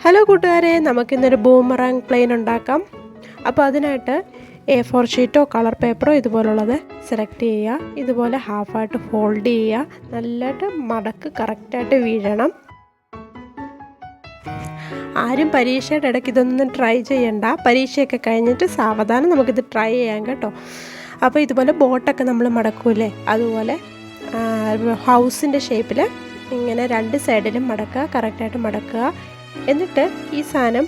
Hello കൂട്ടുകാരെ, നമുക്കിന്നൊരു boomerang plain ഉണ്ടാക്കാം. അപ്പോൾ അതിനായിട്ട് A4 ഷീറ്റോ കളർ പേപ്പറോ ഇതുപോലുള്ളത് സെലക്ട് ചെയ്യുക. ഇതുപോലെ ഹാഫായിട്ട് ഫോൾഡ് ചെയ്യുക. നല്ലതായിട്ട് മടക്ക് കറക്റ്റായിട്ട് വീഴണം. ആരും പരീക്ഷയുടെ ഇടയ്ക്ക് ഇതൊന്നും ട്രൈ ചെയ്യണ്ട. പരീക്ഷയൊക്കെ കഴിഞ്ഞിട്ട് സാവധാനം നമുക്കിത് ട്രൈ ചെയ്യാം കേട്ടോ. അപ്പോൾ ഇതുപോലെ ബോട്ടൊക്കെ നമ്മൾ മടക്കൂലേ, അതുപോലെ ഹൗസിൻ്റെ ഷേപ്പിൽ ഇങ്ങനെ രണ്ട് സൈഡിലും മടക്കുക, കറക്റ്റായിട്ട് മടക്കുക. എന്നിട്ട് ഈ സാധനം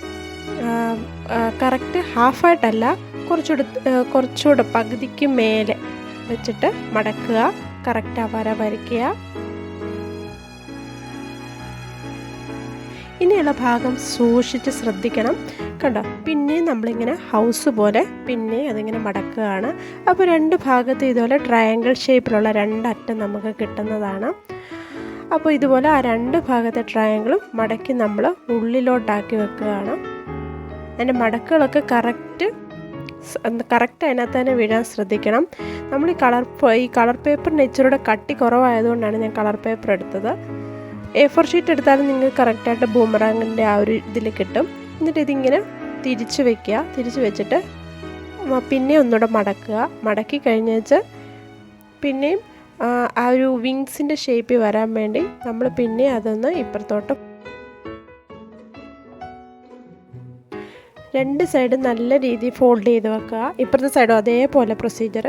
കറക്റ്റ് ഹാഫായിട്ടല്ല, കുറച്ചുകൂടെ പകുതിക്ക് മേലെ വെച്ചിട്ട് മടക്കുക, കറക്റ്റ് വര വരയ്ക്കുക. ഇനിയുള്ള ഭാഗം സൂക്ഷിച്ച് ശ്രദ്ധിക്കണം കണ്ടോ. പിന്നെ നമ്മളിങ്ങനെ ഹൗസ് പോലെ പിന്നെ അതിങ്ങനെ മടക്കുകയാണ്. അപ്പോൾ രണ്ട് ഭാഗത്ത് ഇതുപോലെ ട്രയാങ്കിൾ ഷേപ്പിലുള്ള രണ്ടറ്റം നമുക്ക് കിട്ടുന്നതാണ്. അപ്പോൾ ഇതുപോലെ ആ രണ്ട് ഭാഗത്തെ ട്രയാങ്കിളും മടക്കി നമ്മൾ ഉള്ളിലോട്ടാക്കി വെക്കുകയാണ്. അതിൻ്റെ മടക്കുകളൊക്കെ കറക്റ്റ് അതിനകത്ത് തന്നെ വീഴാൻ ശ്രദ്ധിക്കണം. നമ്മൾ ഈ കളർ പേപ്പറിന് ഇച്ചിരൂടെ കട്ടി കുറവായതുകൊണ്ടാണ് ഞാൻ കളർ പേപ്പർ എടുത്തത്. A4 ഷീറ്റ് എടുത്താലും നിങ്ങൾക്ക് കറക്റ്റായിട്ട് ബൂമറാങ്ങിൻ്റെ ആ ഒരു ഇതിൽ കിട്ടും. എന്നിട്ട് ഇതിങ്ങനെ തിരിച്ച് വയ്ക്കുക. തിരിച്ച് വെച്ചിട്ട് പിന്നെ ഒന്നുകൂടെ മടക്കുക. മടക്കി കഴിഞ്ഞേച്ച് പിന്നെയും ആ ഒരു വിങ്സിൻ്റെ ഷേപ്പിൽ വരാൻ വേണ്ടി നമ്മൾ പിന്നെ അതൊന്ന് ഇപ്പുറത്തോട്ട് രണ്ട് സൈഡും നല്ല രീതിയിൽ ഫോൾഡ് ചെയ്ത് വെക്കുക. ഇപ്പുറത്തെ സൈഡും അതേപോലെ പ്രൊസീജിയർ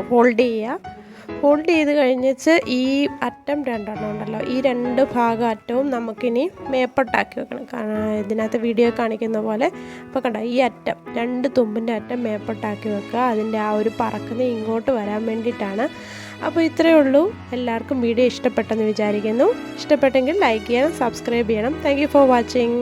ഫോൾഡ് ചെയ്യുക. ഫോൾഡ് ചെയ്ത് കഴിഞ്ഞിട്ട് ഈ അറ്റം രണ്ടെണ്ണം ഉണ്ടല്ലോ, ഈ രണ്ട് ഭാഗം അറ്റവും നമുക്കിനി മേപ്പോട്ടാക്കി വെക്കണം. കാരണം ഇതിനകത്ത് വീഡിയോ കാണിക്കുന്ന പോലെ. അപ്പോൾ കണ്ടോ, ഈ അറ്റം രണ്ട് തുമ്പിൻ്റെ അറ്റം മേപ്പോട്ടാക്കി വെക്കുക. അതിൻ്റെ ആ ഒരു പറക്കുന്ന ഇങ്ങോട്ട് വരാൻ വേണ്ടിയിട്ടാണ്. അപ്പോൾ ഇത്രയേ ഉള്ളൂ. എല്ലാവർക്കും വീഡിയോ ഇഷ്ടപ്പെട്ടെന്ന് വിചാരിക്കുന്നു. ഇഷ്ടപ്പെട്ടെങ്കിൽ ലൈക്ക് ചെയ്യണം, സബ്സ്ക്രൈബ് ചെയ്യണം. Thank you for watching.